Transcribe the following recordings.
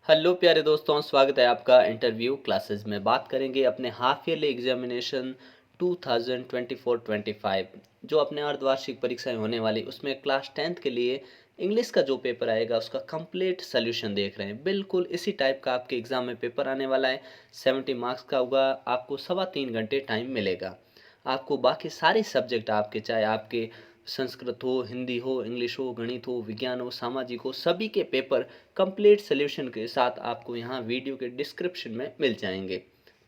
Hello प्यारे दोस्तों, स्वागत है आपका इंटरव्यू क्लासेस में। बात करेंगे अपने हाफ ईयरली एग्जामिनेशन 2024-25 जो अपने अर्धवार्षिक परीक्षाएं होने वाली, उसमें क्लास 10th के लिए इंग्लिश का जो पेपर आएगा उसका कंप्लीट सोल्यूशन देख रहे हैं। बिल्कुल इसी टाइप का आपके एग्ज़ाम में पेपर आने वाला है। 70 मार्क्स का होगा। आपको 3.25 घंटे टाइम मिलेगा। आपको बाकी सारे सब्जेक्ट आपके, चाहे आपके संस्कृत हो, हिंदी हो, इंग्लिश हो, गणित हो, विज्ञान हो, सामाजिक हो, सभी के पेपर कंप्लीट सॉल्यूशन के साथ आपको यहाँ वीडियो के डिस्क्रिप्शन में मिल जाएंगे।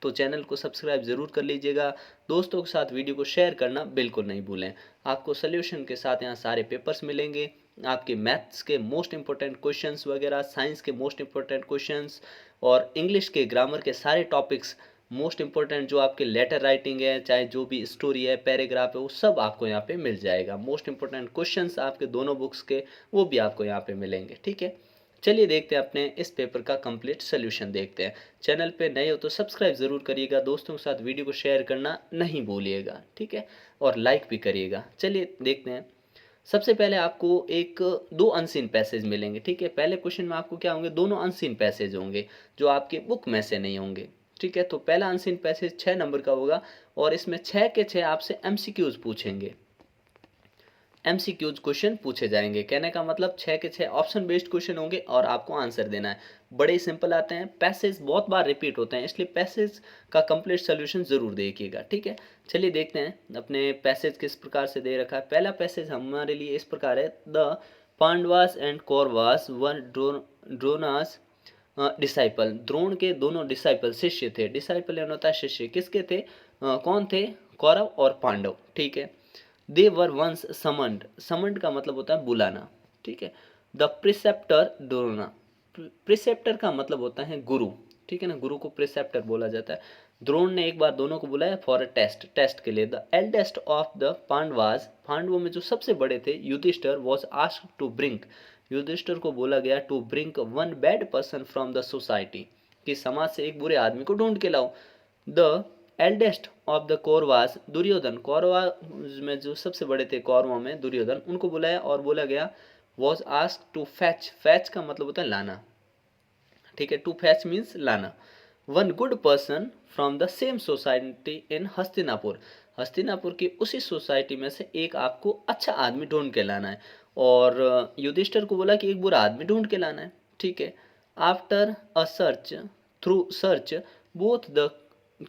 तो चैनल को सब्सक्राइब ज़रूर कर लीजिएगा। दोस्तों के साथ वीडियो को शेयर करना बिल्कुल नहीं भूलें। आपको सॉल्यूशन के साथ यहाँ सारे पेपर्स मिलेंगे। आपके मैथ्स के मोस्ट इंपॉर्टेंट क्वेश्चंस वगैरह, साइंस के मोस्ट इंपॉर्टेंट क्वेश्चंस और इंग्लिश के ग्रामर के सारे टॉपिक्स मोस्ट इंपॉर्टेंट, जो आपके लेटर राइटिंग है, चाहे जो भी स्टोरी है, पैराग्राफ है, वो सब आपको यहाँ पे मिल जाएगा। मोस्ट इंपॉर्टेंट क्वेश्चंस आपके दोनों बुक्स के वो भी आपको यहाँ पे मिलेंगे। ठीक है, चलिए देखते हैं अपने इस पेपर का कंप्लीट सोल्यूशन देखते हैं। चैनल पे नए हो तो सब्सक्राइब ज़रूर करिएगा। दोस्तों के साथ वीडियो को शेयर करना नहीं भूलिएगा। ठीक है, और लाइक भी करिएगा। चलिए देखते हैं। सबसे पहले आपको एक दो अनसीन पैसेज मिलेंगे। ठीक है, पहले क्वेश्चन में आपको क्या होंगे, दोनों अनसीन पैसेज होंगे जो आपके बुक में से नहीं होंगे। ठीक है, तो पहला अनसीन पैसेज 6 नंबर का होगा और इसमें 6 के 6 आपसे एमसीक्यूज पूछेंगे। एमसीक्यूज क्वेश्चन पूछे जाएंगे। कहने का मतलब 6 के 6 ऑप्शन बेस्ड क्वेश्चन होंगे और आपको आंसर देना है। बड़े सिंपल आते हैं, पैसेज बहुत बार रिपीट होते हैं, इसलिए पैसेज का कंप्लीट सोल्यूशन ज़रूर देखिएगा। ठीक है, चलिए देखते हैं अपने पैसेज किस प्रकार से दे रखा है। पहला पैसेज हमारे लिए इस प्रकार है। The Pandavas and Kauravas were Dronas disciple. Drona के दोनों डिसाइपल शिष्य थे। डिसाइपल यानी होता है शिष्य। किसके थे? कौन थे? कौरव और पांडव। ठीक है, दे वर वंस समन्ड। समन्ड का मतलब होता है बुलाना। ठीक है, द प्रिसेप्टर द्रोणा। प्रिसेप्टर का मतलब होता है गुरु। ठीक है ना, गुरु को प्रिसेप्टर बोला जाता है। द्रोण ने एक बार दोनों को बुलाया फॉर अ टेस्ट, टेस्ट के लिए। The eldest of the Pandavas, पांडवों में जो सबसे बड़े थे, Yudhishthir was asked to bring. Yudhishthir को बोला गया to bring one bad person from the society, कि समाज से एक बुरे आदमी को ढूंढ के लाओ। The eldest of the Kauravas, Duryodhan, Kaurava में जो सबसे बड़े थे कौरवों में, दुर्योधन, उनको बुलाया और बोला गया was asked to fetch. Fetch का मतलब होता है लाना। ठीक है, टू फैच मीन्स लाना। One good person from the same society in Hastinapur. Hastinapur की उसी सोसाइटी में से एक आपको अच्छा आदमी ढूंढ के लाना है। और युधिष्ठिर को बोला कि एक बुरा आदमी ढूंढ के लाना है। ठीक है, after a search, through search both the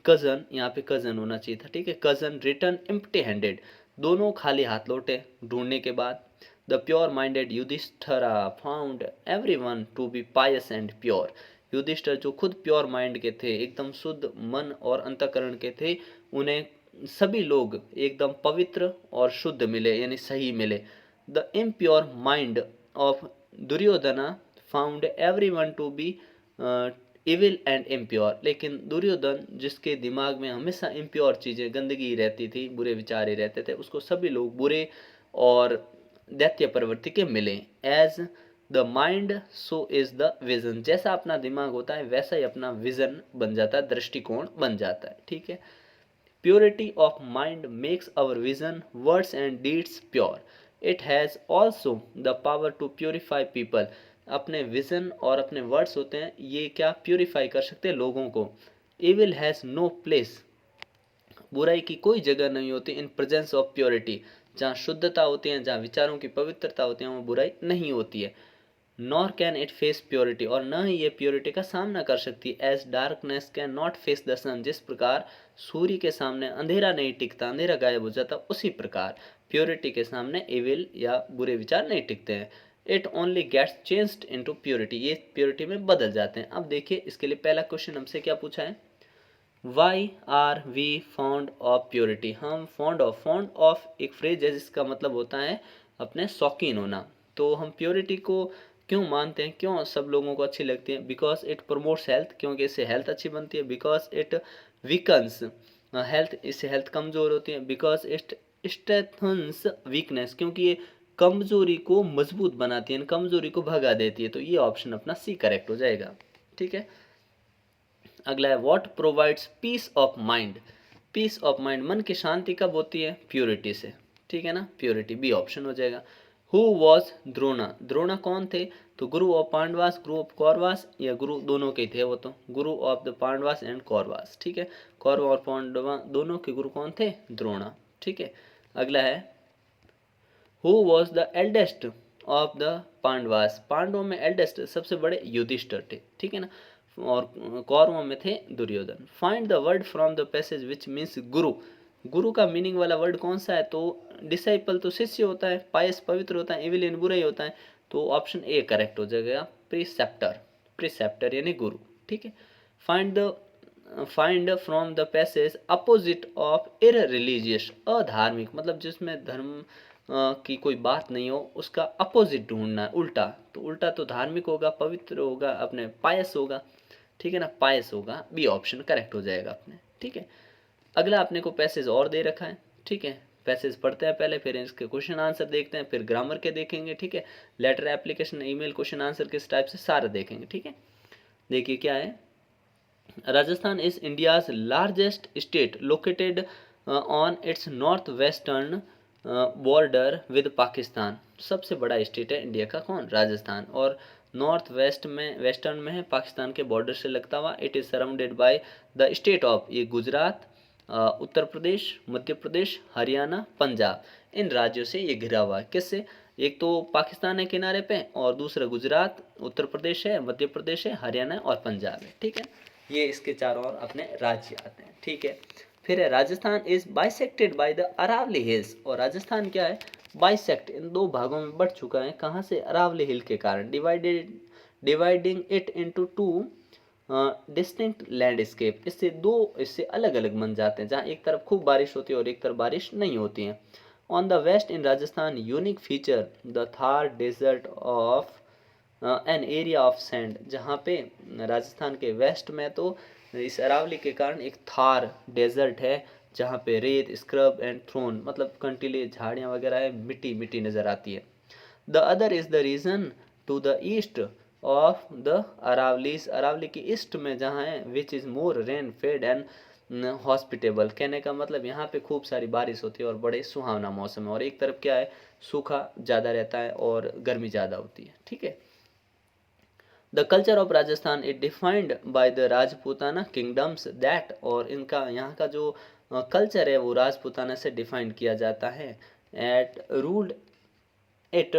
cousin, यहाँ पे कजन होना चाहिए था। ठीक है, कजन रिटर्न एम्प्टी हैंडेड, दोनों खाली हाथ लौटे ढूंढने के बाद। The pure minded Yudhishthira found everyone to be pious and pure. Yudhishthira जो खुद प्योर माइंड के थे, एकदम शुद्ध मन और अंतःकरण के थे, उन्हें सभी लोग एकदम पवित्र और शुद्ध मिले, यानी सही मिले। The impure mind of Duryodhana found everyone to be evil and impure. लेकिन दुर्योधन, जिसके दिमाग में हमेशा इम्प्योर चीज़ें, गंदगी रहती थी, बुरे विचार ही रहते थे, उसको सभी लोग बुरे और दैत्य प्रवृत्ति के मिले। As the mind so is the vision, जैसा अपना दिमाग होता है वैसा ही अपना विजन बन जाता है, दृष्टिकोण बन जाता है। ठीक है, purity of mind makes our vision words and deeds pure. It has also the power to purify people. अपने विजन और अपने वर्ड्स होते हैं, ये क्या प्योरीफाई कर सकते हैं लोगों को। इविल हैज़ नो प्लेस, बुराई की कोई जगह नहीं होती इन प्रेजेंस ऑफ प्योरिटी। जहाँ शुद्धता होती है, जहाँ विचारों की पवित्रता होती है, वहाँ बुराई नहीं होती है। Nor can it face purity, और न ही ये प्योरिटी का सामना कर सकती। As darkness can not face the sun, जिस प्रकार सूर्य के सामने अंधेरा नहीं टिकता, अंधेरा गायब हो जाता, उसी प्रकार प्योरिटी के सामने इविल या बुरे विचार नहीं टिकते हैं। It only gets changed into purity, ये प्योरिटी में बदल जाते हैं। अब देखिए, इसके लिए पहला क्वेश्चन हमसे क्या पूछा है, why are we fond of purity. हम फॉन्ड ऑफ एक फ्रेज है जिसका मतलब होता है अपने शौकीन होना। तो हम प्योरिटी को क्यों मानते हैं, क्यों सब लोगों को अच्छी लगती है? बिकॉज इट प्रमोट्स हेल्थ, क्योंकि इससे हेल्थ अच्छी बनती है। बिकॉज इट वीकन्स हेल्थ, इससे हेल्थ कमज़ोर होती है। बिकॉज इट स्ट्रेंथन्स वीकनेस, क्योंकि ये कमज़ोरी को मजबूत बनाती है, कमज़ोरी को भगा देती है। तो ये ऑप्शन अपना सी करेक्ट हो जाएगा। ठीक है, अगला है what provides peace of mind. Peace of mind, मन की शांति कब होती है? प्योरिटी से। ठीक है ना, प्योरिटी, बी ऑप्शन हो जाएगा। हु वॉज द्रोणा, द्रोणा कौन थे? तो गुरु of Pandavas, Guru of Kauravas, या गुरु दोनों के थे वो, तो गुरु of the Pandavas and Kauravas, ठीक है। कौरव और पांडवा दोनों के गुरु कौन थे? द्रोणा, ठीक है। अगला है who was the eldest of the Pandavas, पांडवों में एल्डेस्ट सबसे बड़े युधिष्ठिर थे, ठीक है ना। और कौरवों में थे Duryodhan. Find the word from the passage which means guru, guru का मीनिंग वाला वर्ड कौन सा है? तो डिसाइपल तो शिष्य होता है, पायस पवित्र होता है, इविलियन बुरा ही होता है, तो ऑप्शन ए करेक्ट हो जाएगा। प्रीसेप्टर, प्रीसेप्टर यानी गुरु, ठीक है। Find from the passage opposite of irreligious, अधार्मिक मतलब जिसमें धर्म की कोई बात नहीं हो, उसका अपोजिट ढूंढना है, उल्टा। तो उल्टा तो धार्मिक होगा, पवित्र होगा, अपने पायस होगा, ठीक है ना, पायस होगा, बी ऑप्शन करेक्ट हो जाएगा अपने, ठीक है। अगला अपने को पैसेज और दे रखा है, ठीक है। पैसेज पढ़ते हैं पहले, फिर इसके क्वेश्चन आंसर देखते हैं, फिर ग्रामर के देखेंगे, ठीक है। Letter, application, email, question answer किस टाइप से सारे देखेंगे, ठीक है। देखिए क्या है, Rajasthan is India's largest state located on its north western border with Pakistan, सबसे बड़ा स्टेट है इंडिया का कौन? राजस्थान, और नॉर्थ वेस्ट में, वेस्टर्न में है, पाकिस्तान के बॉर्डर से लगता हुआ। It is surrounded by the state of, ये गुजरात, उत्तर प्रदेश, मध्य प्रदेश, हरियाणा, पंजाब, इन राज्यों से ये घिरा हुआ है। किससे? एक तो पाकिस्तान है किनारे पे, और दूसरा गुजरात, उत्तर प्रदेश है, मध्य प्रदेश है, हरियाणा और पंजाब है, ठीक है। ये इसके चारों ओर अपने राज्य आते हैं, ठीक है। फिर है Rajasthan is bisected by the Aravalli hills, और राजस्थान क्या है? बाइसेक्ट, इन दो भागों में बढ़ चुका है, कहाँ से? अरावली हिल के कारण। Dividing it into two distinct landscape, इससे अलग अलग बन जाते हैं, जहाँ एक तरफ खूब बारिश होती है और एक तरफ बारिश नहीं होती है। On the west in Rajasthan unique feature the Thar desert of an area of sand, जहाँ पे राजस्थान के वेस्ट में तो इस अरावली के कारण एक थार डेजर्ट है, जहाँ पे रेत, स्क्रब एंड थ्रोन मतलब कंटीले झाड़ियाँ वगैरह है, मिट्टी मिट्टी नज़र आती है। The other is the region to the east of the Aravallis, Aravalli के ईस्ट में जहाँ है, which is more rain fed and hospitable, कहने का मतलब यहाँ पे खूब सारी बारिश होती है और बड़े सुहावना मौसम है, और एक तरफ क्या है, सूखा ज़्यादा रहता है और गर्मी ज़्यादा होती है, ठीक है। The culture of Rajasthan is defined by the Rajputana kingdoms that, और इनका यहाँ का जो कल्चर है वो राजपूताना से डिफाइंड किया जाता है। एट रूल्ड इट,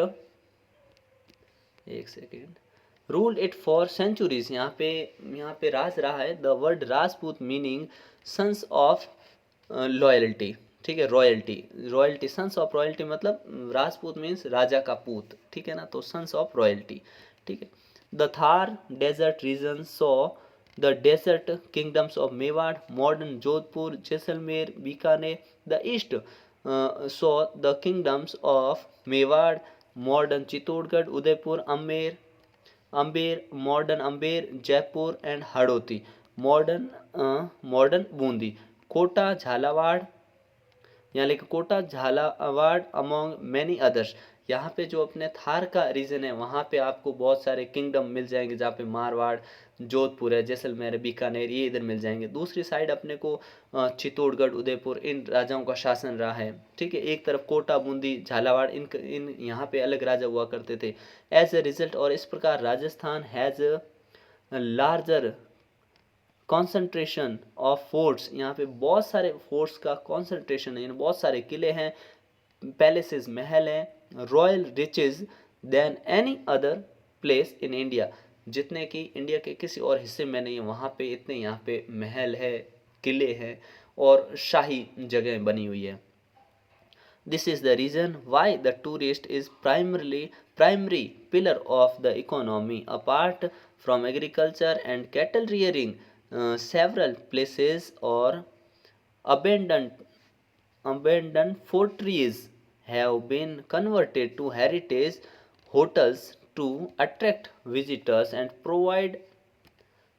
एक second, ruled it for centuries, यहाँ पे राज रहा है। The word Rajput meaning sons of loyalty, ठीक है, royalty, royalty, sons of royalty मतलब राजपूत मीन्स राजा का पूत, ठीक है ना, तो सन्स ऑफ रॉयल्टी, ठीक है। The Thar desert region saw the desert kingdoms of Mewar, modern Jodhpur, Jaisalmer, Bikaner. The east saw the kingdoms of Mewar, modern Chittorgarh, Udaipur, Amber, modern Amber, Jaipur and Hadoti, modern Bundi, Kota, Jhalawar, यहाँ लिखा Kota, Jhalawar among many others. यहाँ पे जो अपने थार का रीजन है वहाँ पे आपको बहुत सारे किंगडम मिल जाएंगे, जहाँ पे मारवाड़, जोधपुर है, जैसलमेर है, बीकानेर, ये इधर मिल जाएंगे। दूसरी साइड अपने को चित्तौड़गढ़, उदयपुर, इन राजाओं का शासन रहा है, ठीक है। एक तरफ कोटा, बूंदी, झालावाड़, इन यहाँ पे अलग राजा हुआ करते थे। एज ए रिजल्ट, और इस प्रकार Rajasthan has larger concentration of forts, यहाँ पे बहुत सारे फोर्ट्स का कॉन्सेंट्रेशन है, यानी बहुत सारे किले हैं, पैलेसेस, महल हैं, royal riches than any other place in India, जितने कि इंडिया के किसी और हिस्से में नहीं है, वहाँ पे इतने यहाँ पे महल है, किले हैं और शाही जगह बनी हुई है। This is the reason why the tourist is primary pillar of the economy. Apart from agriculture and cattle rearing, several places or abandoned fortresses have been converted to heritage hotels to attract visitors and provide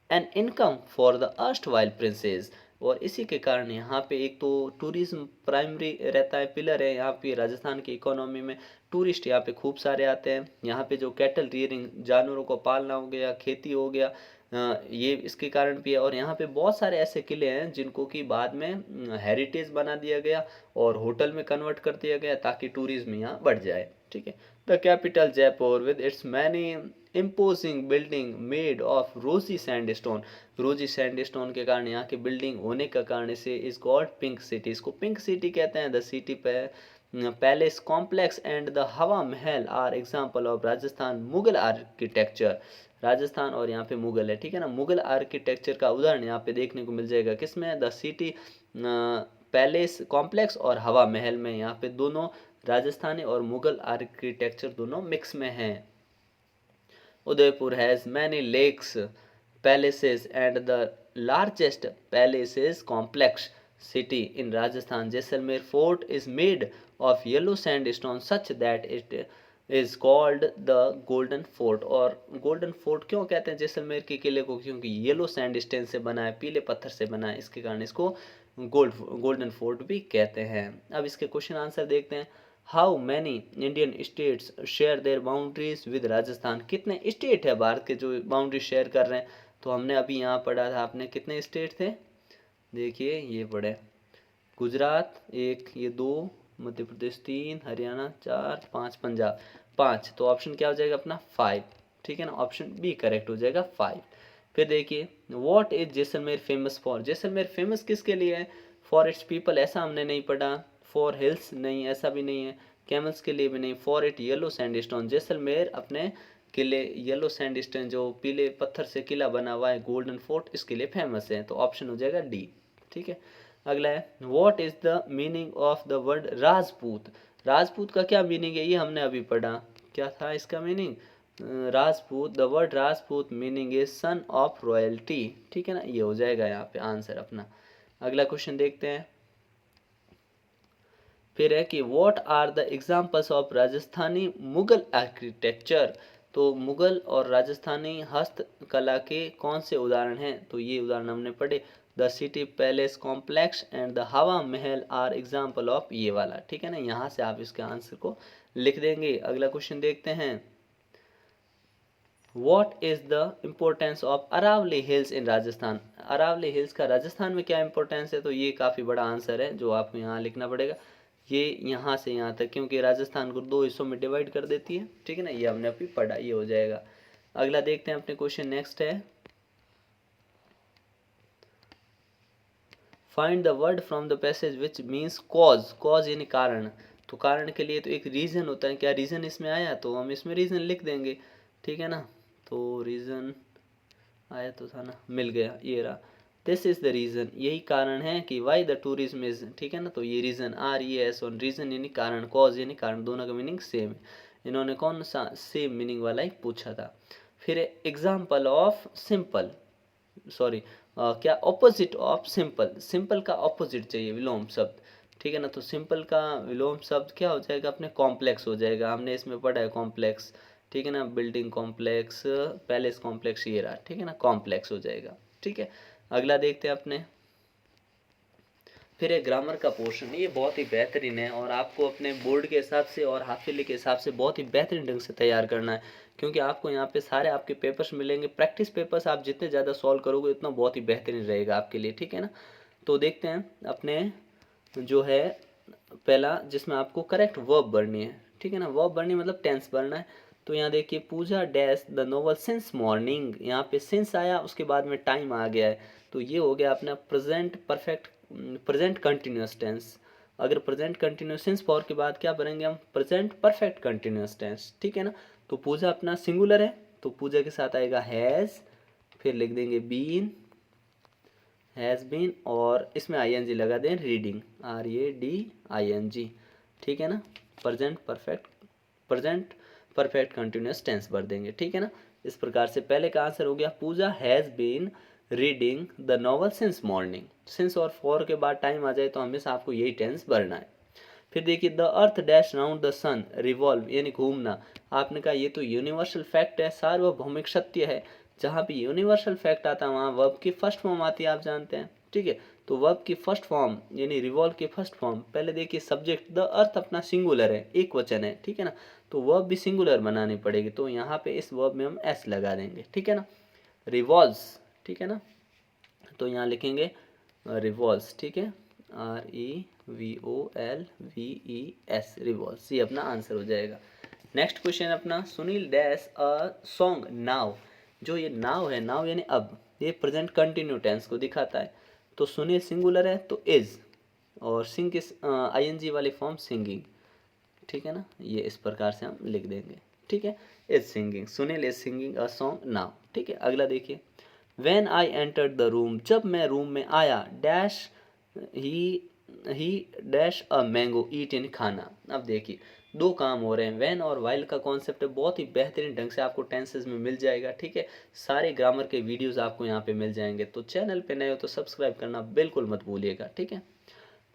an income for the erstwhile princess. और इसी के कारण यहाँ पे एक तो tourism primary रहता है, पिलर है यहाँ पे राजस्थान की इकोनॉमी में। टूरिस्ट यहाँ पे खूब सारे आते हैं। यहाँ पे जो कैटल रियरिंग, जानवरों को पालना हो गया, खेती हो गया, ये इसके कारण भी है। और यहाँ पे बहुत सारे ऐसे किले हैं जिनको कि बाद में हेरिटेज बना दिया गया और होटल में कन्वर्ट कर दिया गया ताकि टूरिज्म यहाँ बढ़ जाए, ठीक है। The capital Jaipur with its many imposing building made of rosy sandstone. Rosy sandstone के कारण यहाँ की बिल्डिंग होने का कारण इसे इज कॉल्ड पिंक सिटी, इसको पिंक सिटी कहते हैं। The city palace complex and the Hawa Mahal are example of Rajasthan Mughal architecture. Rajasthan और यहाँ पे मुगल है, ठीक है ना, मुगल आर्किटेक्चर का उदाहरण यहाँ पे देखने को मिल जाएगा किसमें, द सिटी पैलेस कॉम्प्लेक्स और हवा महल में। यहाँ पे दोनों राजस्थानी और मुगल आर्किटेक्चर दोनों मिक्स में हैं। Udaipur has many lakes palaces and the largest palaces complex city in Rajasthan. Jaisalmer fort is made of yellow sandstone such that it is called the golden fort. और गोल्डन फोर्ट क्यों कहते हैं जैसलमेर के किले को, क्योंकि येलो सैंडस्टोन से बना है, पीले पत्थर से बना है, इसके कारण इसको गोल्डन फोर्ट भी कहते हैं। अब इसके क्वेश्चन आंसर देखते हैं। How many Indian states share their boundaries with Rajasthan. कितने स्टेट है भारत के जो बाउंड्री शेयर कर रहे हैं, तो हमने अभी यहाँ पढ़ा था, आपने कितने स्टेट थे, देखिए ये पढ़े, गुजरात एक, ये दो, मध्य प्रदेश तीन, हरियाणा चार, पाँच, पंजाब पाँच, तो ऑप्शन क्या हो जाएगा अपना 5, ठीक है ना, ऑप्शन बी करेक्ट हो जाएगा 5। फिर देखिए what is Jaisalmer famous for. Jaisalmer famous किसके लिए है, फॉर इट्स पीपल ऐसा हमने नहीं पढ़ा, फॉर हिल्स नहीं, ऐसा भी नहीं है, कैमल्स के लिए भी नहीं, for it yellow sandstone. Jaisalmer अपने किले येलो सैंडस्टोन जो पीले पत्थर से किला बना हुआ है गोल्डन फोर्ट, इसके लिए फेमस है, तो ऑप्शन हो जाएगा डी, ठीक है। अगला है what is the meaning of the word Rajput. Rajput का क्या मीनिंग है, ये हमने अभी पढ़ा, क्या था इसका meaning, Rajput, the word Rajput meaning is son of royalty, ठीक है ना, ये हो जाएगा यहाँ पे आंसर अपना। अगला क्वेश्चन देखते हैं, फिर है कि what are the examples of Rajasthani Mughal architecture. तो मुगल और राजस्थानी हस्तकला के कौन से उदाहरण हैं, तो ये उदाहरण हमने पढ़े, the city palace complex and the Hawa Mahal are example of, ये वाला, ठीक है ना, यहाँ से आप इसके आंसर को लिख देंगे। अगला क्वेश्चन देखते हैं, what is the importance of Aravalli hills in Rajasthan. Aravalli hills का राजस्थान में क्या इंपॉर्टेंस है, तो ये काफ़ी बड़ा आंसर है जो आपको यहाँ लिखना पड़ेगा, ये यहाँ से यहाँ तक, क्योंकि राजस्थान को 2 हिस्सों में डिवाइड कर देती है, ठीक है ना, ये हमने अभी पढ़ा, ये हो जाएगा। अगला देखते हैं अपने क्वेश्चन, नेक्स्ट है find the word from the passage which means cause. Cause यानी कारण, तो कारण के लिए तो एक रीज़न होता है, क्या रीज़न इसमें आया, तो हम इसमें रीज़न लिख देंगे, ठीक है ना, तो रीज़न आया तो था ना, मिल गया, ये रहा, दिस इज़ द रीज़न, यही कारण है कि वाई द टूरिज्म इज, ठीक है ना, तो ये रीज़न RES ऑन रीज़न यानी कारण, कॉज यानी कारण, दोनों का मीनिंग सेम है, इन्होंने कौन सा सेम मीनिंग वाला ही पूछा था। फिर एग्जाम्पल ऑफ सिंपल, सॉरी क्या ऑपोजिट ऑफ सिंपल, सिंपल का ऑपोजिट चाहिए विलोम शब्द, ठीक है ना, तो सिंपल का विलोम शब्द क्या हो जाएगा अपने, कॉम्प्लेक्स हो जाएगा, हमने इसमें पढ़ा है कॉम्प्लेक्स, ठीक है ना, बिल्डिंग कॉम्प्लेक्स, पैलेस कॉम्प्लेक्स, ये रहा, ठीक है ना, कॉम्प्लेक्स हो जाएगा, ठीक है। अगला देखते हैं अपने, फिर एक ग्रामर का पोर्शन, ये बहुत ही बेहतरीन है और आपको अपने बोर्ड के हिसाब से और हाफिली के हिसाब से बहुत ही बेहतरीन ढंग से तैयार करना है, क्योंकि आपको यहाँ पे सारे आपके पेपर्स मिलेंगे, प्रैक्टिस पेपर्स आप जितने ज़्यादा सॉल्व करोगे उतना बहुत ही बेहतरीन रहेगा आपके लिए, ठीक है ना। तो देखते हैं अपने जो है पहला, जिसमें आपको करेक्ट वर्ब भरनी है, ठीक है ना, वर्ब भरनी मतलब टेंस भरना है। तो यहाँ देखिए Pooja dash the novel since morning, यहाँ पे सिंस आया उसके बाद में टाइम आ गया है, तो ये हो गया अपना present perfect, present continuous tense. अगर प्रेजेंट कंटिन्यूस सिंस फॉर के बाद क्या भरेंगे हम, प्रेजेंट परफेक्ट कंटिन्यूस टेंस, ठीक है ना। तो पूजा अपना सिंगुलर है, तो पूजा के साथ आएगा हैज़, फिर लिख देंगे बीन, हैज़ बीन, और इसमें ING लगा दें, रीडिंग, RADING, ठीक है ना, प्रेजेंट परफेक्ट कंटिन्यूस टेंस भर देंगे, ठीक है ना। इस प्रकार से पहले का आंसर हो गया, Pooja has been reading the novel since morning, since और फॉर के बाद टाइम आ जाए तो हमेशा आपको यही टेंस भरना है। फिर देखिए the earth dash round the sun revolve यानी घूमना, आपने कहा ये तो यूनिवर्सल फैक्ट है, सार्वभौमिक सत्य है, जहाँ पे यूनिवर्सल फैक्ट आता है वहाँ वर्ब की फर्स्ट फॉर्म आती है, आप जानते हैं, ठीक है। तो वर्ब की फर्स्ट फॉर्म यानी रिवॉल्व की फर्स्ट फॉर्म, पहले देखिए सब्जेक्ट द अर्थ अपना सिंगुलर है, एक वचन है, ठीक है ना, तो वर्ब भी सिंगुलर बनानी पड़ेगी, तो यहाँ पे इस वर्ब में हम S लगा देंगे, ठीक है ना, रिवॉल्व्स, ठीक है ना, तो यहाँ लिखेंगे रिवॉल्व्स, ठीक है, REVOLVES, रिवॉल्व्स, ये अपना आंसर हो जाएगा। नेक्स्ट क्वेश्चन अपना, Sunil dash a song now. जो ये नाउ है, नाउ यानी अब, ये प्रेजेंट कंटिन्यू टेंस को दिखाता है। तो सुनील सिंगुलर है तो इज, और सिंग किस आईएनजी वाली फॉर्म सिंगिंग, ठीक है ना, ये इस प्रकार से हम लिख देंगे, ठीक है। Is singing, Sunil is singing a song now, ठीक है। अगला देखिए, when I entered the room, जब मैं रूम में आया, dash he he dash a mango eat इन खाना। अब देखिए दो काम हो रहे हैं, व्हेन और वाइल का कॉन्सेप्ट है, बहुत ही बेहतरीन ढंग से आपको टेंसेस में मिल जाएगा, ठीक है। सारे ग्रामर के वीडियोस आपको यहाँ पे मिल जाएंगे। तो चैनल पे नए हो तो सब्सक्राइब करना बिल्कुल मत भूलिएगा, ठीक है।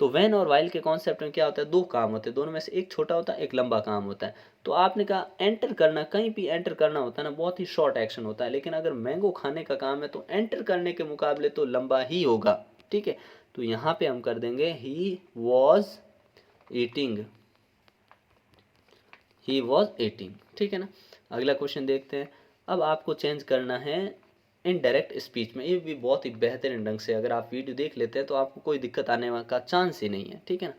तो व्हेन और वाइल के कॉन्सेप्ट में क्या होता है, दो काम होते हैं, दोनों में से एक छोटा होता है, एक लंबा काम होता है। तो आपने कहा एंटर करना, कहीं भी एंटर करना होता है ना, बहुत ही शॉर्ट एक्शन होता है, लेकिन अगर मैंगो खाने का काम है तो एंटर करने के मुकाबले तो लंबा ही होगा, ठीक है। तो यहाँ पे हम कर देंगे he was eating, he was eating, ठीक है ना। अगला क्वेश्चन देखते हैं। अब आपको चेंज करना है इनडायरेक्ट स्पीच में, ये भी बहुत ही बेहतरीन ढंग से, अगर आप वीडियो देख लेते हैं तो आपको कोई दिक्कत आने का चांस ही नहीं है, ठीक है ना।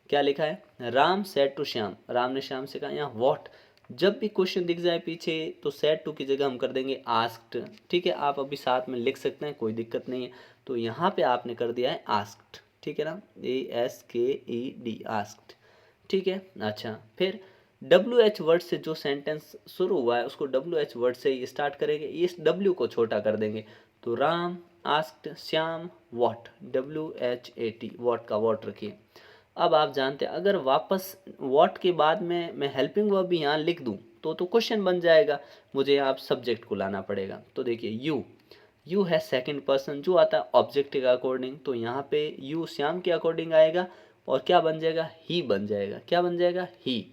क्या लिखा है, राम सेड टू श्याम, राम ने श्याम से कहा। यहाँ वॉट, जब भी क्वेश्चन दिख जाए पीछे तो सेड टू की जगह हम कर देंगे आस्क्ड, ठीक है। आप अभी साथ में लिख सकते हैं, कोई दिक्कत नहीं है। तो यहाँ पे आपने कर दिया है आस्क्ड, ठीक है ना, ASKED आस्क्ड, ठीक है। अच्छा, फिर WH वर्ड से जो सेंटेंस शुरू हुआ है उसको WH वर्ड से ही स्टार्ट करेंगे, इस W को छोटा कर देंगे। तो Ram asked Shyam what, WHAT, what का वॉट रखिए। अब आप जानते हैं अगर वापस वॉट के बाद में मैं हेल्पिंग वर्ब भी यहाँ लिख दूँ तो क्वेश्चन बन जाएगा, मुझे यहाँ सब्जेक्ट को लाना पड़ेगा। तो देखिए यू है सेकंड पर्सन, जो आता है ऑब्जेक्ट के अकॉर्डिंग, तो यहाँ पे यू श्याम के अकॉर्डिंग आएगा, और क्या बन जाएगा, ही बन जाएगा। क्या बन जाएगा, ही।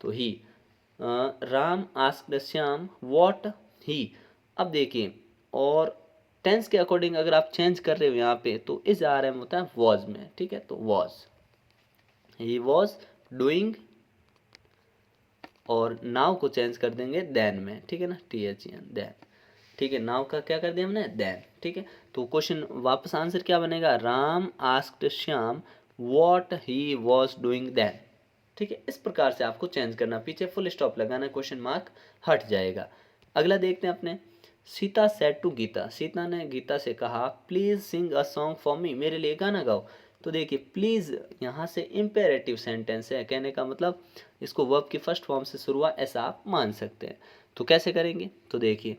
तो he, Ram asked Shyam what he. अब देखिए, और टेंस के अकॉर्डिंग अगर आप चेंज कर रहे हो यहाँ पे तो इस आ रहा होता है वॉज में, ठीक है। तो वॉज, ही वॉज डूइंग, और नाउ को चेंज कर देंगे देन में, ठीक है ना, THEN देन, ठीक है। नाउ का क्या कर दिया हमने, देन, ठीक है। तो क्वेश्चन वापस आंसर क्या बनेगा, Ram asked Shyam what he was doing then, ठीक है। इस प्रकार से आपको चेंज करना, पीछे फुल स्टॉप लगाना, क्वेश्चन मार्क हट जाएगा। अगला देखते हैं अपने, सीता सेड टू गीता, सीता ने गीता से कहा please sing a song for me, मेरे लिए गाना गाओ। तो देखिए प्लीज यहाँ से इम्पेरेटिव सेंटेंस है, कहने का मतलब इसको वर्ब की फर्स्ट फॉर्म से शुरू हुआ ऐसा आप मान सकते हैं। तो कैसे करेंगे, तो देखिए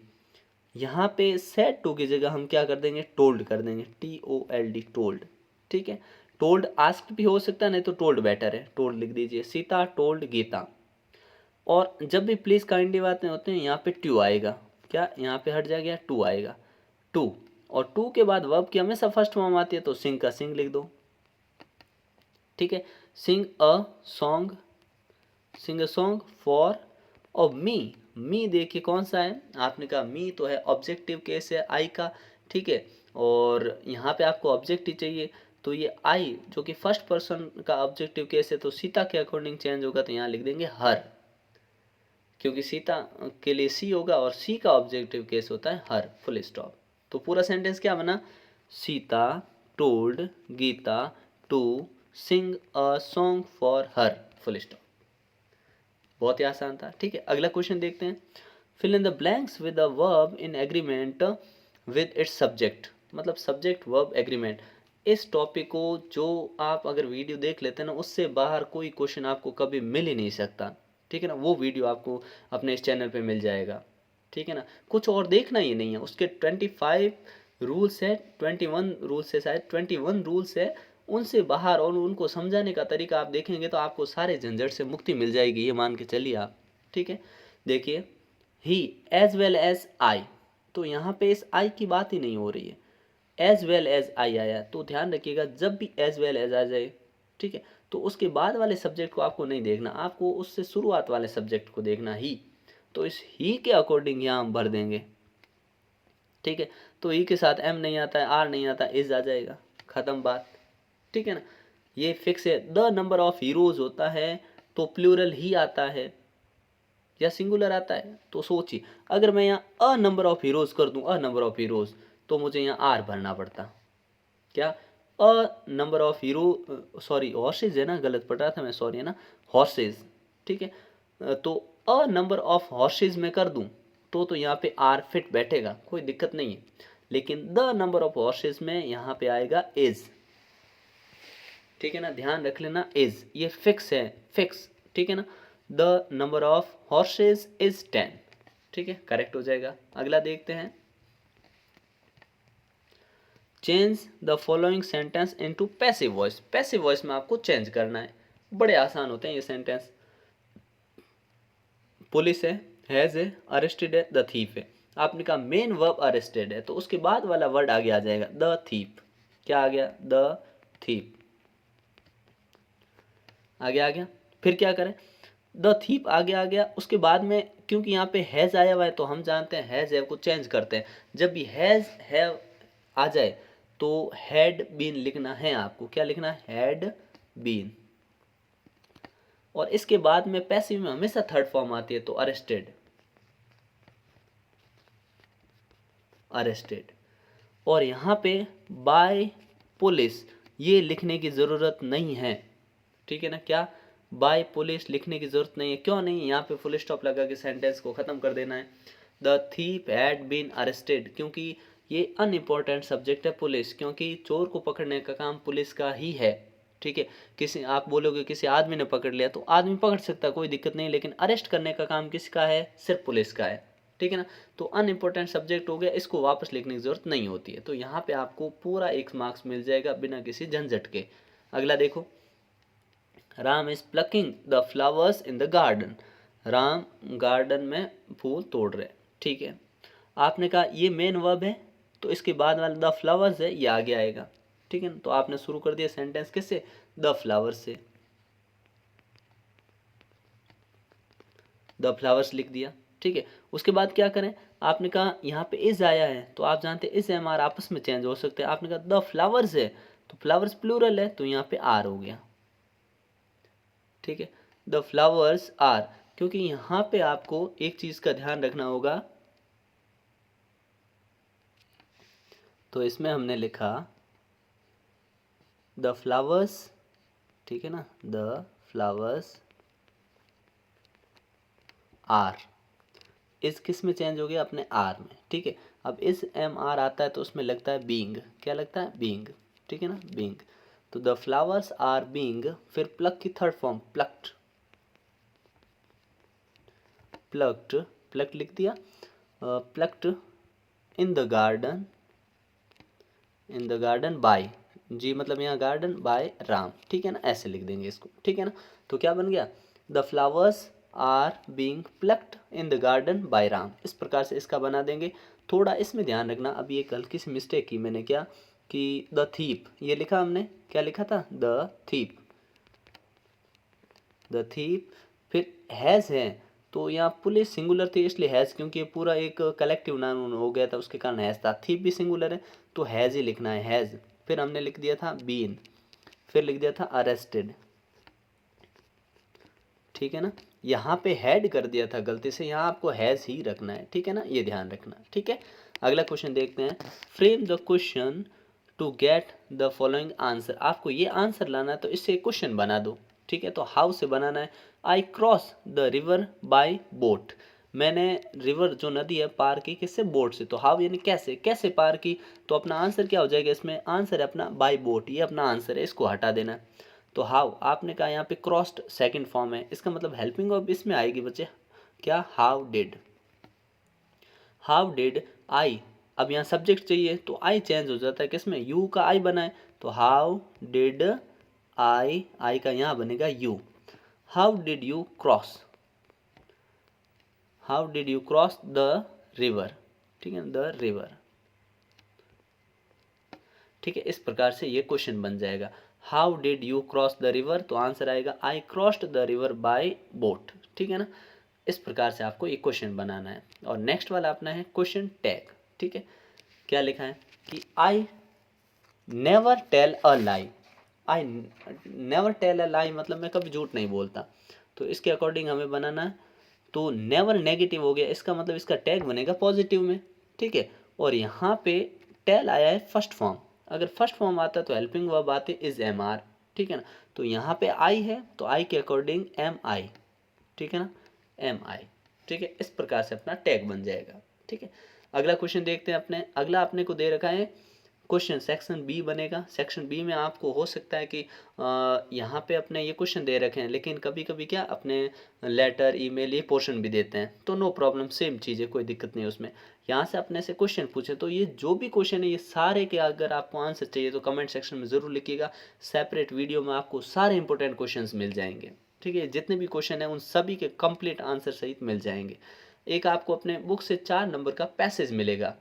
यहाँ पे सेड टू की जगह हम क्या कर देंगे, टोल्ड कर देंगे, TOLD, टोल्ड, ठीक है। टोल्ड आस्क्ड भी हो सकता है, नहीं तो टोल्ड बेटर है, टोल्ड लिख दीजिए, सीता टोल्ड गीता। और जब भी प्लीज काइंडली बातें होते हैं यहाँ पे टू आएगा, क्या यहाँ पे हट जाएगा, टू आएगा, टू। और टू के बाद वर्ब की हमेशा फर्स्ट फॉर्म आती है, तो सिंग का सिंग लिख दो, ठीक है। Sing a song, sing a song for, और मी देखिए कौन सा है, आपने कहा मी तो है ऑब्जेक्टिव केस है आई का, ठीक है। और यहाँ पे आपको ऑब्जेक्टिव चाहिए, तो ये आई जो कि फर्स्ट पर्सन का ऑब्जेक्टिव केस है, तो सीता के अकॉर्डिंग चेंज होगा, तो यहाँ लिख देंगे हर, क्योंकि सीता के लिए सी होगा और सी का ऑब्जेक्टिव केस होता है हर, फुल स्टॉप। तो पूरा सेंटेंस क्या बना, Sita told Gita to sing a song for her, full stop. बहुत ही आसान था, ठीक है। अगला क्वेश्चन देखते हैं, fill in the blanks with a verb in agreement with its subject, मतलब सब्जेक्ट वर्ब एग्रीमेंट। इस टॉपिक को जो आप अगर वीडियो देख लेते हैं ना, उससे बाहर कोई क्वेश्चन आपको कभी मिल ही नहीं सकता, ठीक है ना। वो वीडियो आपको अपने इस चैनल पे मिल जाएगा, ठीक है ना। कुछ और देखना ही नहीं है, उसके 25 रूल्स है, 21 रूल्स है, शायद 21 रूल्स है, उनसे बाहर और उनको समझाने का तरीका आप देखेंगे तो आपको सारे झंझट से मुक्ति मिल जाएगी, ये मान के चलिए आप, ठीक है। देखिए ही एज वेल एज आई, तो यहाँ पे इस आई की बात ही नहीं हो रही है, एज वेल एज आई आया, तो ध्यान रखिएगा जब भी एज वेल एज आ जाए, ठीक है, तो उसके बाद वाले सब्जेक्ट को आपको नहीं देखना, आपको उससे शुरुआत वाले सब्जेक्ट को देखना ही। तो इस ही के अकॉर्डिंग यहाँ हम भर देंगे, ठीक है। तो ई के साथ एम नहीं आता है, आर नहीं आता, इज आ जाएगा, खत्म बात, ठीक है ना। ये फिक्स है। द नंबर ऑफ हीरोज होता है तो प्लूरल ही आता है या सिंगुलर आता है, तो सोचिए अगर मैं यहाँ अ नंबर ऑफ हीरोज कर दूं, अ नंबर ऑफ हीरोज, तो मुझे यहाँ आर भरना पड़ता, क्या, a number of hero, sorry horse's है ना, गलत पढ़ रहा था मैं, सॉरी है ना, हॉर्सेज, ठीक है। तो अ नंबर ऑफ हॉर्सेज में कर दूं तो यहाँ पे आर फिट बैठेगा, कोई दिक्कत नहीं है। लेकिन द नंबर ऑफ हॉर्सेज में यहाँ पे आएगा इज, ठीक है ना, ध्यान रख लेना, इज ये फिक्स है, फिक्स, ठीक है ना। The number of horse's is 10, ठीक है, करेक्ट हो जाएगा। अगला देखते हैं, change the following sentence into passive voice. Passive voice में आपको चेंज करना है, बड़े आसान होते हैं ये सेंटेंस। पुलिस है, हैज है, अरेस्टेड है, द थीफ है। आपने कहा मेन वर्ब अरेस्टेड है तो उसके बाद वाला वर्ड आगे आ जाएगा द थीफ। क्या आ गया? The thief. आगे आ गया। फिर क्या करें? द थीप आगे आ गया, उसके बाद में क्योंकि यहाँ पे हैज़ आया हुआ है तो हम जानते हैं हैज़ हैव को चेंज करते हैं। जब भी हैज़ हैव आ जाए तो हैड बीन लिखना है आपको। क्या लिखना है? Had been. और इसके बाद में पैसिव में हमेशा थर्ड फॉर्म आती है तो अरेस्टेड, अरेस्टेड। और यहाँ पे बाय पुलिस ये लिखने की ज़रूरत नहीं है, ठीक है ना। क्या? बाय पुलिस लिखने की ज़रूरत नहीं है। क्यों नहीं? यहाँ पे फुल स्टॉप लगा के सेंटेंस को ख़त्म कर देना है। The thief had been arrested, क्योंकि ये अनइम्पॉर्टेंट सब्जेक्ट है पुलिस, क्योंकि चोर को पकड़ने का काम पुलिस का ही है, ठीक है। किसी, आप बोलोगे किसी आदमी ने पकड़ लिया तो आदमी पकड़ सकता है, कोई दिक्कत नहीं, लेकिन अरेस्ट करने का काम किसका है? सिर्फ पुलिस का है, ठीक है ना। तो अनइम्पोर्टेंट सब्जेक्ट हो गया, इसको वापस लिखने की जरूरत नहीं होती है। तो यहाँ पे आपको पूरा 1 मार्क्स मिल जाएगा बिना किसी झंझट के। अगला देखो, Ram is plucking the flowers in the garden. Ram garden में फूल तोड़ रहे, ठीक है। आपने कहा ये मेन वर्ब है तो इसके बाद वाला द फ्लावर्स है ये आगे आएगा, ठीक है ना। तो आपने शुरू कर दिया सेंटेंस किससे? द फ्लावर्स से। द फ्लावर्स लिख दिया, ठीक है। उसके बाद क्या करें? आपने कहा यहाँ पे इज आया है तो आप जानते हैं इज एम आर आपस में चेंज हो सकते हैं। आपने कहा द फ्लावर्स है तो फ्लावर्स प्लूरल है तो यहाँ पे आर हो गया, ठीक है। द फ्लावर्स आर, क्योंकि यहाँ पे आपको एक चीज का ध्यान रखना होगा। तो इसमें हमने लिखा द फ्लावर्स, ठीक है ना, द फ्लावर्स आर। इस किस में चेंज हो गया? अपने आर में, ठीक है। अब इस एम आर आता है तो उसमें लगता है बींग। क्या लगता है? बींग, ठीक है ना, बींग। तो द फ्लावर्स आर बींग, फिर प्लक की third form plucked, plucked, plucked लिख दिया। Plucked in the garden, in the garden by, जी मतलब यहाँ गार्डन, बाय राम, ठीक है ना, ऐसे लिख देंगे इसको, ठीक है ना। तो क्या बन गया? The flowers are being plucked in the garden by Ram. इस प्रकार से इसका बना देंगे। थोड़ा इसमें ध्यान रखना, अभी एक हल्की सी मिस्टेक की मैंने, क्या कि द थीप ये लिखा हमने, क्या लिखा था? The thief, the thief. फिर हैज़ है तो यहाँ पुलिस सिंगुलर थी इसलिए हैज़, क्योंकि ये पूरा एक कलेक्टिव नाउन हो गया था उसके कारण हैज़ था। थीप भी सिंगुलर है तो हैज़ ही लिखना है, हैज़। फिर हमने लिख दिया था बीन, फिर लिख दिया था अरेस्टेड, ठीक है ना। यहाँ पे हैड कर दिया था गलती से, यहाँ आपको हैज़ ही रखना है, ठीक है ना, ये ध्यान रखना, ठीक है। अगला क्वेश्चन देखते हैं, frame the question to get the following answer. आपको ये आंसर लाना है तो इससे क्वेश्चन बना दो, ठीक है। तो हाउ से बनाना है? I cross the river by boat. मैंने रिवर जो नदी है पार की किससे? बोट से। तो हाउ यानी कैसे, कैसे पार की। तो अपना आंसर क्या हो जाएगा इसमें? आंसर है अपना बाय बोट, ये अपना आंसर है, इसको हटा देना है। तो हाउ आपने कहा यहाँ पे क्रॉस्ड सेकंड फॉर्म है, इसका मतलब हेल्पिंग वर्ब इसमें आएगी बच्चे। क्या? How did, how did I. अब यहाँ सब्जेक्ट चाहिए तो आई चेंज हो जाता है किसमें? यू का आई बना है तो हाउ डिड आई, आई का यहाँ बनेगा you. How did you cross, how did you cross the river, ठीक है, द रिवर, ठीक है। इस प्रकार से ये क्वेश्चन बन जाएगा। How did you cross the river, तो आंसर आएगा आई crossed the river by boat, ठीक है ना। इस प्रकार से आपको ये क्वेश्चन बनाना है। और नेक्स्ट वाला अपना है क्वेश्चन टैग, ठीक है। क्या लिखा है कि I never tell a lie. I never tell a lie मतलब मैं कभी झूठ नहीं बोलता। तो इसके अकॉर्डिंग हमें बनाना है। तो नेवर नेगेटिव हो गया, इसका मतलब इसका टैग बनेगा पॉजिटिव में, ठीक है। और यहाँ पे टेल आया है फर्स्ट फॉर्म, अगर फर्स्ट फॉर्म आता तो हेल्पिंग वर्ब आते इज एम आर, ठीक है ना। तो यहाँ पे आई है तो आई के अकॉर्डिंग एम आई, ठीक है ना, MI। ठीक है, इस प्रकार से अपना टैग बन जाएगा। ठीक है, अगला क्वेश्चन देखते हैं अपने। अगला अपने को दे रखा है क्वेश्चन सेक्शन बी बनेगा। सेक्शन बी में आपको हो सकता है कि यहाँ पे अपने ये क्वेश्चन दे रखे हैं, लेकिन कभी कभी क्या अपने लेटर ईमेल ये पोर्शन भी देते हैं, तो नो प्रॉब्लम, सेम चीज़ है, कोई दिक्कत नहीं है उसमें। यहाँ से अपने से क्वेश्चन पूछे तो ये जो भी क्वेश्चन है ये सारे के अगर आपको आंसर चाहिए तो कमेंट सेक्शन में ज़रूर लिखिएगा। सेपरेट वीडियो में आपको सारे इंपॉर्टेंट क्वेश्चन मिल जाएंगे। ठीक है, जितने भी क्वेश्चन है उन सभी के कंप्लीट आंसर सहित मिल जाएंगे। एक आपको अपने बुक से 4 नंबर का पैसेज मिलेगा।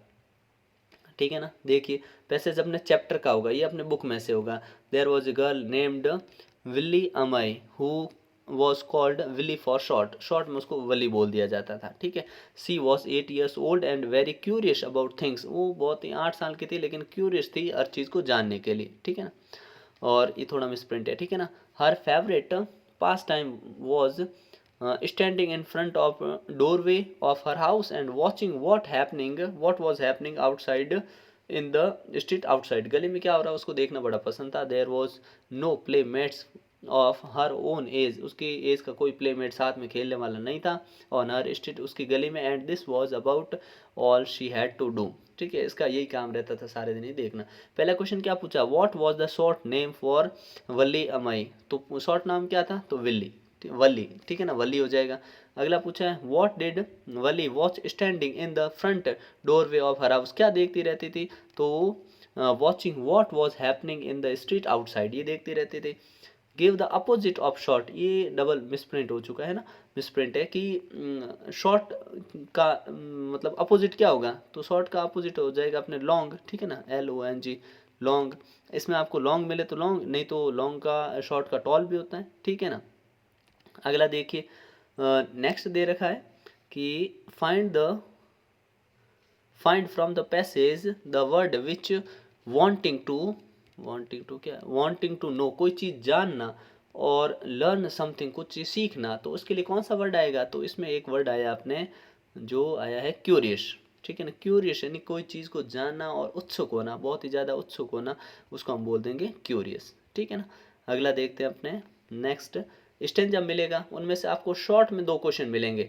ठीक है ना, देखिए पैसेज अपने चैप्टर का होगा, ये अपने बुक में से होगा। There was a girl named Willy Amai who was called Willy for short, short में उसको वली बोल दिया जाता था। ठीक है, she was 8 years old and very curious about things, वो बहुत ही 8 साल की थी लेकिन क्यूरियस थी हर चीज़ को जानने के लिए। ठीक है ना, और ये थोड़ा मिसप्रिंट है। ठीक है ना, हर favourite pass time was standing in front of doorway of her house and watching what was happening outside in the street outside, गली में क्या हो रहा है उसको देखना बड़ा पसंद था। there was no playmates of her own age, उसकी एज का कोई प्लेमेट साथ में खेलने वाला नहीं था on her street, उसकी गली में, and this was about all she had to do। ठीक है, इसका यही काम रहता था सारे दिन ही देखना। पहला क्वेश्चन क्या पूछा, what was the short name for Willy Amai, तो शॉर्ट नाम क्या था, तो विल्ली, वली। ठीक है ना, वली हो जाएगा। अगला पूछा है what did Wali watch standing in the front doorway of her house, क्या देखती रहती थी, तो watching what was happening in the street outside, ये देखती रहती थी। Give the opposite of short, ये डबल मिसप्रिंट हो चुका है ना, मिसप्रिंट है कि शॉर्ट का मतलब अपोजिट क्या होगा, तो शॉर्ट का अपोजिट हो जाएगा अपने लॉन्ग। ठीक है ना, LONG, लॉन्ग। इसमें आपको लॉन्ग मिले तो लॉन्ग, नहीं तो लॉन्ग का शॉर्ट का टॉल भी होता है। ठीक है ना, अगला देखिए नेक्स्ट दे रखा है कि find from the passage the word which wanting to know, कोई चीज़ जानना, और लर्न समथिंग, कुछ चीज़ सीखना, तो उसके लिए कौन सा वर्ड आएगा, तो इसमें एक वर्ड आया अपने जो आया है क्यूरियस। ठीक है ना, क्यूरियस यानी कोई चीज़ को जानना और उत्सुक होना, बहुत ही ज़्यादा उत्सुक होना, उसको हम बोल देंगे क्यूरियस। ठीक है ना, अगला देखते हैं अपने नेक्स्ट। स्टेंजा मिलेगा, उनमें से आपको शॉर्ट में 2 क्वेश्चन मिलेंगे।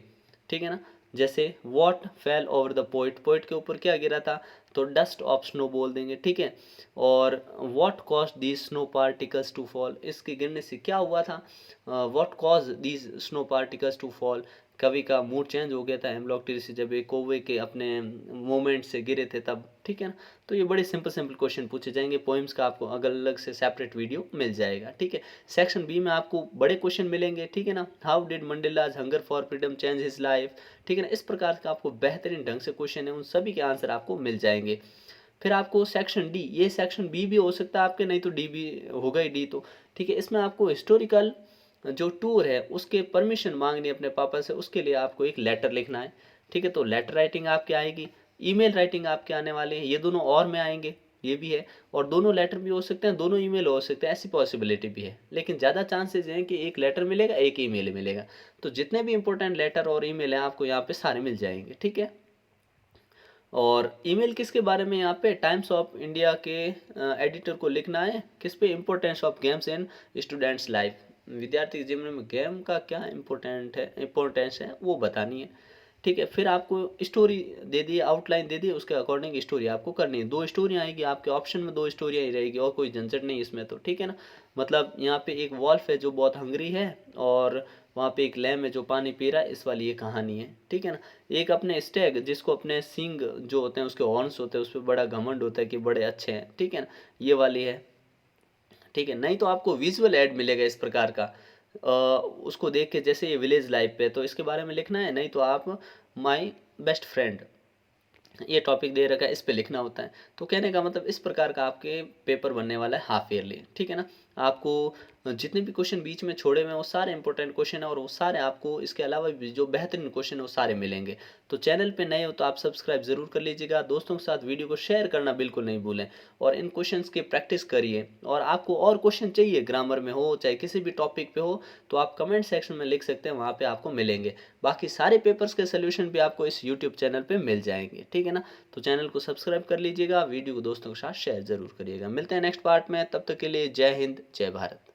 ठीक है ना, जैसे what fail over the poet, poet के ऊपर क्या गिरा था, तो डस्ट ऑफ स्नो बोल देंगे। ठीक है, और what cause these snow particles to fall, इसके गिरने से क्या हुआ था, what cause these snow particles to fall, कवि का मूड चेंज हो गया था हेमलॉक ट्री से जब एक कौवे के अपने मोमेंट से गिरे थे तब। ठीक है ना, तो ये बड़े सिंपल सिंपल क्वेश्चन पूछे जाएंगे। पोइम्स का आपको अलग अलग से सेपरेट वीडियो मिल जाएगा। ठीक है, सेक्शन बी में आपको बड़े क्वेश्चन मिलेंगे। ठीक है ना, how did Mandela's hunger for freedom change his life. ठीक है ना, इस प्रकार का आपको बेहतरीन ढंग से क्वेश्चन है, उन सभी के आंसर आपको मिल जाएंगे। फिर आपको सेक्शन डी, ये सेक्शन बी भी हो सकता है आपके, नहीं तो डी भी होगा ही डी तो। ठीक है, इसमें आपको हिस्टोरिकल जो टूर है उसके परमिशन मांगनी है अपने पापा से, उसके लिए आपको एक लेटर लिखना है। ठीक है, तो लेटर राइटिंग आपके आएगी, ईमेल राइटिंग आपके आने वाले हैं, ये दोनों और में आएंगे, ये भी है, और दोनों लेटर भी हो सकते हैं, दोनों ईमेल हो सकते हैं, ऐसी पॉसिबिलिटी भी है, लेकिन ज़्यादा चांसेस हैं कि एक लेटर मिलेगा एक ईमेल मिलेगा। तो जितने भी इंपॉर्टेंट लेटर और ईमेल हैं आपको यहाँ पे सारे मिल जाएंगे। ठीक है, और ईमेल किसके बारे में, यहाँ पे टाइम्स ऑफ इंडिया के एडिटर को लिखना है, किस पे, importance of games in students life, विद्यार्थी के जीवन में गेम का क्या इम्पोर्टेंस है वो बतानी है। ठीक है, फिर आपको स्टोरी दे दी, आउटलाइन दे दी, उसके अकॉर्डिंग स्टोरी आपको करनी है। 2 स्टोरी आएगी आपके ऑप्शन में, 2 स्टोरियाँ ही रहेगी और कोई झंझट नहीं इसमें तो। ठीक है ना, मतलब यहाँ पे एक वॉल्फ है जो बहुत हंग्री है, और वहाँ पे एक लैम है जो पानी पी रहा है, इस वाली ये कहानी है। ठीक है ना, एक अपने स्टैग जिसको अपने सींग जो होते हैं उसके हॉर्न्स होते हैं, उस पर बड़ा घमंड होता है कि बड़े अच्छे हैं। ठीक है ना, ये वाली है। ठीक है, नहीं तो आपको विजुअल ऐड मिलेगा इस प्रकार का, उसको देख के, जैसे ये विलेज लाइफ पे, तो इसके बारे में लिखना है, नहीं तो आप माई बेस्ट फ्रेंड, ये टॉपिक दे रखा है, इस पे लिखना होता है। तो कहने का मतलब इस प्रकार का आपके पेपर बनने वाला है हाफ ईयरली। ठीक है ना, आपको जितने भी क्वेश्चन बीच में छोड़े हुए हैं वो सारे इंपॉर्टेंट क्वेश्चन है, और वो सारे आपको इसके अलावा भी जो बेहतरीन क्वेश्चन है वो सारे मिलेंगे। तो चैनल पे नए हो तो आप सब्सक्राइब जरूर कर लीजिएगा, दोस्तों के साथ वीडियो को शेयर करना बिल्कुल नहीं भूलें, और इन क्वेश्चंस की प्रैक्टिस करिए। और आपको और क्वेश्चन चाहिए, ग्रामर में हो चाहे किसी भी टॉपिक पे हो, तो आप कमेंट सेक्शन में लिख सकते हैं, वहाँ पे आपको मिलेंगे। बाकी सारे पेपर्स के सोल्यूशन भी आपको इस यूट्यूब चैनल पे मिल जाएंगे। ठीक है ना, तो चैनल को सब्सक्राइब कर लीजिएगा, वीडियो को दोस्तों के साथ शेयर जरूर करिएगा। मिलते हैं नेक्स्ट पार्ट में, तब तक के लिए जय हिंद जय भारत।